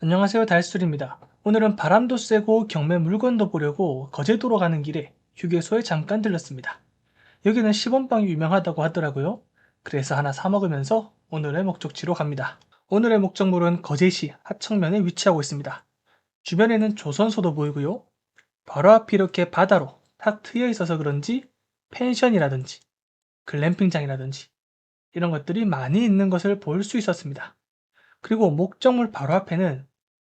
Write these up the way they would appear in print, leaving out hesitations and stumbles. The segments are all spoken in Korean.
안녕하세요, 달술입니다. 오늘은 바람도 쐬고 경매 물건도 보려고 거제도로 가는 길에 휴게소에 잠깐 들렀습니다. 여기는 시범빵이 유명하다고 하더라고요. 그래서 하나 사 먹으면서 오늘의 목적지로 갑니다. 오늘의 목적물은 거제시 하청면에 위치하고 있습니다. 주변에는 조선소도 보이고요. 바로 앞이 이렇게 바다로 탁 트여 있어서 그런지 펜션이라든지 글램핑장이라든지 이런 것들이 많이 있는 것을 볼 수 있었습니다. 그리고 목적물 바로 앞에는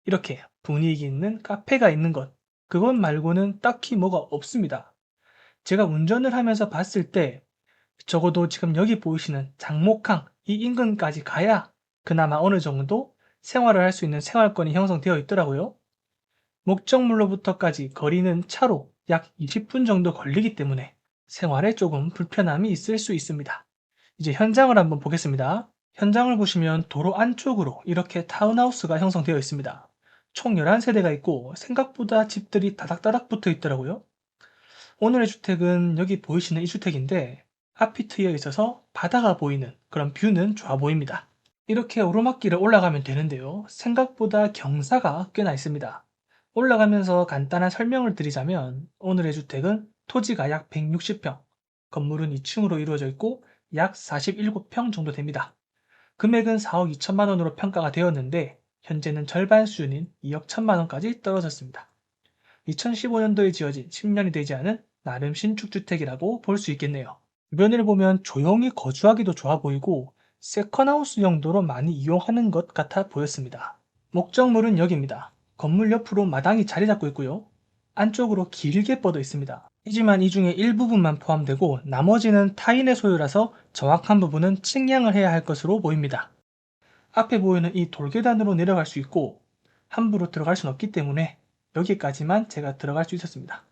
이렇게 분위기 있는 카페가 있는 것, 그것 말고는 딱히 뭐가 없습니다. 제가 운전을 하면서 봤을 때 적어도 지금 여기 보이시는 장목항 이 인근까지 가야 그나마 어느 정도 생활을 할 수 있는 생활권이 형성되어 있더라고요. 목적물로부터까지 거리는 차로 약 20분 정도 걸리기 때문에 생활에 조금 불편함이 있을 수 있습니다. 이제 현장을 한번 보겠습니다. 현장을 보시면 도로 안쪽으로 이렇게 타운하우스가 형성되어 있습니다. 총 11세대가 있고 생각보다 집들이 다닥다닥 붙어 있더라고요. 오늘의 주택은 여기 보이시는 이 주택인데 앞이 트여 있어서 바다가 보이는 그런 뷰는 좋아 보입니다. 이렇게 오르막길을 올라가면 되는데요. 생각보다 경사가 꽤나 있습니다. 올라가면서 간단한 설명을 드리자면 오늘의 주택은 토지가 약 160평, 건물은 2층으로 이루어져 있고 약 47평 정도 됩니다. 금액은 4억 2천만 원으로 평가가 되었는데 현재는 절반 수준인 2억 1천만 원까지 떨어졌습니다. 2015년도에 지어진 10년이 되지 않은 나름 신축주택이라고 볼 수 있겠네요. 주변을 보면 조용히 거주하기도 좋아 보이고 세컨하우스 용도로 많이 이용하는 것 같아 보였습니다. 목적물은 여기입니다. 건물 옆으로 마당이 자리 잡고 있고요. 안쪽으로 길게 뻗어 있습니다. 하지만 이 중에 일부분만 포함되고 나머지는 타인의 소유라서 정확한 부분은 측량을 해야 할 것으로 보입니다. 앞에 보이는 이 돌계단으로 내려갈 수 있고 함부로 들어갈 수는 없기 때문에 여기까지만 제가 들어갈 수 있었습니다.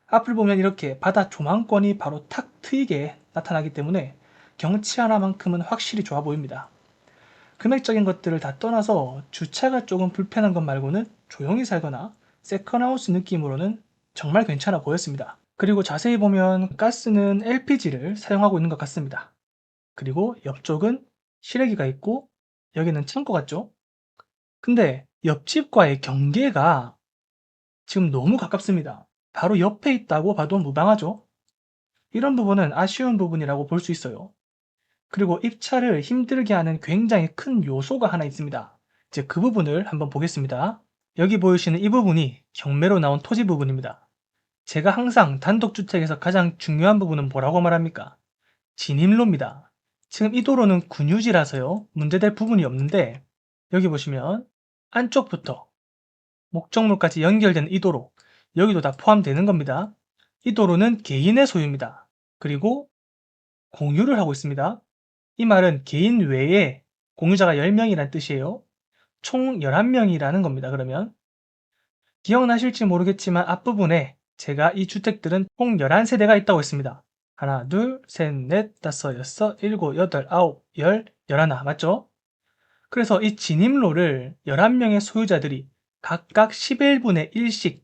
앞을 보면 이렇게 바다 조망권이 바로 탁 트이게 나타나기 때문에 경치 하나만큼은 확실히 좋아 보입니다. 금액적인 것들을 다 떠나서 주차가 조금 불편한 것 말고는 조용히 살거나 세컨하우스 느낌으로는 정말 괜찮아 보였습니다. 그리고 자세히 보면 가스는 LPG를 사용하고 있는 것 같습니다. 그리고 옆쪽은 실외기가 있고 여기는 창고 같죠? 근데 옆집과의 경계가 지금 너무 가깝습니다. 바로 옆에 있다고 봐도 무방하죠? 이런 부분은 아쉬운 부분이라고 볼 수 있어요. 그리고 입찰을 힘들게 하는 굉장히 큰 요소가 하나 있습니다. 이제 그 부분을 한번 보겠습니다. 여기 보이시는 이 부분이 경매로 나온 토지 부분입니다. 제가 항상 단독주택에서 가장 중요한 부분은 뭐라고 말합니까? 진입로입니다. 지금 이 도로는 군유지라서요. 문제될 부분이 없는데 여기 보시면 안쪽부터 목적물까지 연결되는 이 도로, 여기도 다 포함되는 겁니다. 이 도로는 개인의 소유입니다. 그리고 공유를 하고 있습니다. 이 말은 개인 외에 공유자가 10명이란 뜻이에요. 총 11명이라는 겁니다. 그러면 기억나실지 모르겠지만 앞부분에 제가 이 주택들은 총 11세대가 있다고 했습니다. 하나, 둘, 셋, 넷, 다섯, 여섯, 일곱, 여덟, 아홉, 열, 열하나 맞죠? 그래서 이 진입로를 11명의 소유자들이 각각 11분의 1씩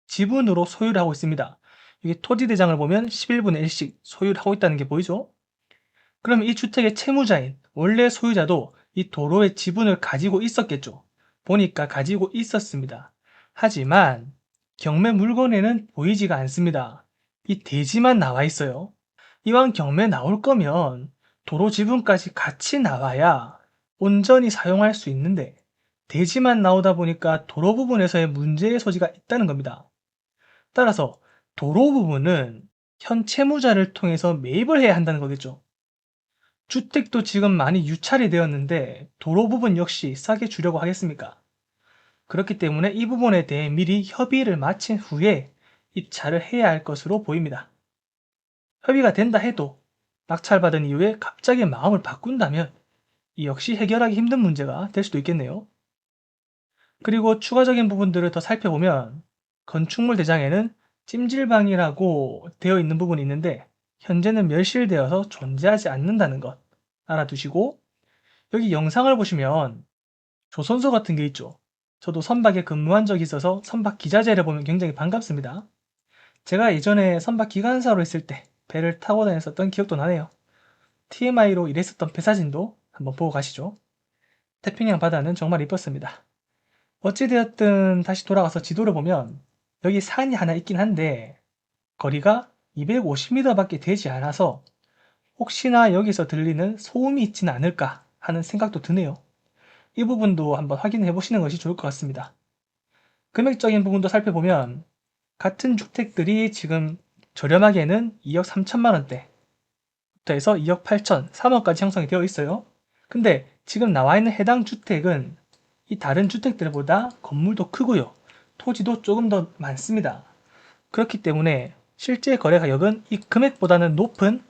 지분으로 소유를 하고 있습니다. 여기 토지 대장을 보면 11분의 1씩 소유를 하고 있다는 게 보이죠? 그러면 이 주택의 채무자인 원래 소유자도 이 도로의 지분을 가지고 있었겠죠. 보니까 가지고 있었습니다. 하지만 경매 물건에는 보이지가 않습니다. 이 대지만 나와 있어요. 이왕 경매 나올 거면 도로 지분까지 같이 나와야 온전히 사용할 수 있는데 대지만 나오다 보니까 도로 부분에서의 문제의 소지가 있다는 겁니다. 따라서 도로 부분은 현 채무자를 통해서 매입을 해야 한다는 거겠죠. 주택도 지금 많이 유찰이 되었는데 도로 부분 역시 싸게 주려고 하겠습니까? 그렇기 때문에 이 부분에 대해 미리 협의를 마친 후에 입찰을 해야 할 것으로 보입니다. 협의가 된다 해도 낙찰받은 이후에 갑자기 마음을 바꾼다면 이 역시 해결하기 힘든 문제가 될 수도 있겠네요. 그리고 추가적인 부분들을 더 살펴보면 건축물 대장에는 찜질방이라고 되어 있는 부분이 있는데 현재는 멸실되어서 존재하지 않는다는 것 알아두시고 여기 영상을 보시면 조선소 같은 게 있죠. 저도 선박에 근무한 적이 있어서 선박 기자재를 보면 굉장히 반갑습니다. 제가 예전에 선박 기관사로 있을 때 배를 타고 다녔었던 기억도 나네요. TMI로 일했었던 배 사진도 한번 보고 가시죠. 태평양 바다는 정말 이뻤습니다. 어찌되었든 다시 돌아가서 지도를 보면 여기 산이 하나 있긴 한데 거리가 250m밖에 되지 않아서 혹시나 여기서 들리는 소음이 있지는 않을까 하는 생각도 드네요. 이 부분도 한번 확인해 보시는 것이 좋을 것 같습니다. 금액적인 부분도 살펴보면 같은 주택들이 지금 저렴하게는 2억 3천만 원대부터 해서 2억 8천, 3억까지 형성이 되어 있어요. 근데 지금 나와 있는 해당 주택은 이 다른 주택들보다 건물도 크고요. 토지도 조금 더 많습니다. 그렇기 때문에 실제 거래 가격은 이 금액보다는 높은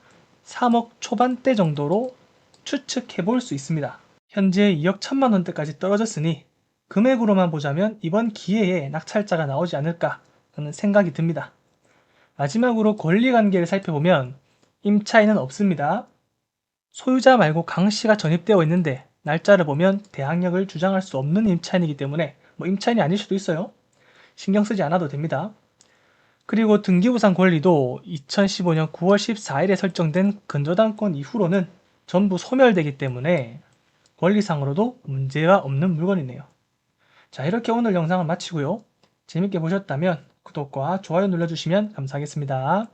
3억 초반대 정도로 추측해 볼 수 있습니다. 현재 2억 1천만 원대까지 떨어졌으니 금액으로만 보자면 이번 기회에 낙찰자가 나오지 않을까 하는 생각이 듭니다. 마지막으로 권리관계를 살펴보면 임차인은 없습니다. 소유자 말고 강씨가 전입되어 있는데 날짜를 보면 대항력을 주장할 수 없는 임차인이기 때문에 임차인이 아닐 수도 있어요. 신경 쓰지 않아도 됩니다. 그리고 등기부상 권리도 2015년 9월 14일에 설정된 근저당권 이후로는 전부 소멸되기 때문에 권리상으로도 문제가 없는 물건이네요. 자, 이렇게 오늘 영상을 마치고요. 재밌게 보셨다면 구독과 좋아요 눌러주시면 감사하겠습니다.